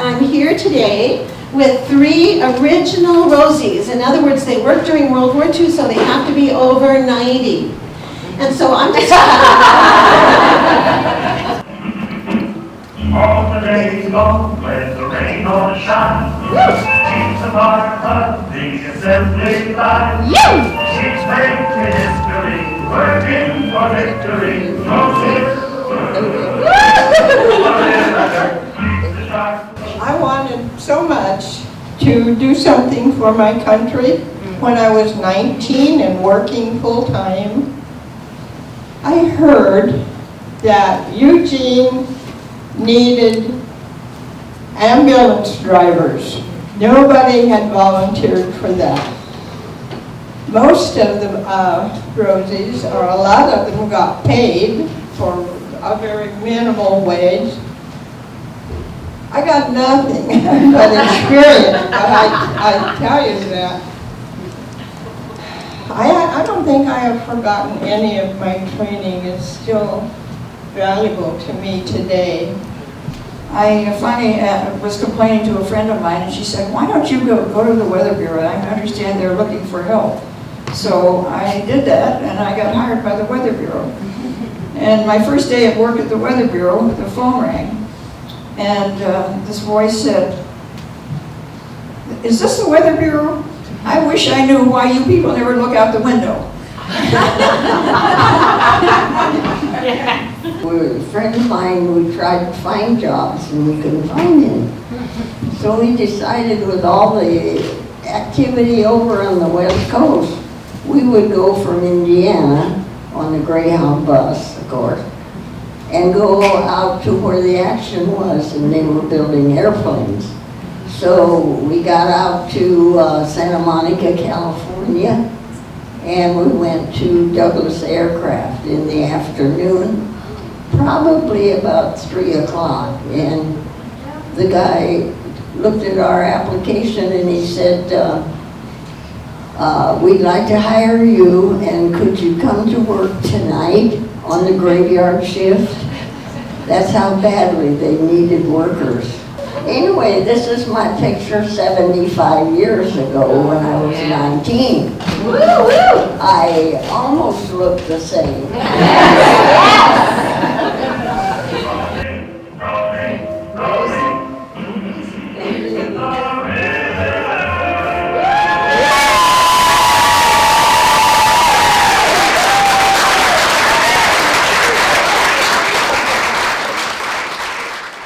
I'm here today with 3 original Rosies. In other words, they worked during World War II, so they have to be over 90. And so I'm just... All the days long, when the rain or shine, she's a part of the assembly line. She's making history, working for victory. I wanted so much to do something for my country when I was 19 and working full-time. I heard that Eugene needed ambulance drivers. Nobody had volunteered for that. Most of the Rosies, or a lot of them, got paid for a very minimal wage. I got nothing but experience, but I tell you that. I don't think I have forgotten any of my training. It's still valuable to me today. I finally was complaining to a friend of mine, and she said, why don't you go to the Weather Bureau? I understand they're looking for help. So I did that, and I got hired by the Weather Bureau. And my first day at work at the Weather Bureau, the phone rang, and this voice said, is this the Weather Bureau? I wish I knew why you people never look out the window. A friend of mine, we tried to find jobs and we couldn't find any. So we decided, with all the activity over on the West Coast, we would go from Indiana on the Greyhound bus, of course, and go out to where the action was, and they were building airplanes. So we got out to Santa Monica, California, and we went to Douglas Aircraft in the afternoon, probably about 3 o'clock. And the guy looked at our application and he said, we'd like to hire you, and could you come to work tonight on the graveyard shift? That's how badly they needed workers. Anyway, this is my picture 75 years ago when I was 19. I almost look the same.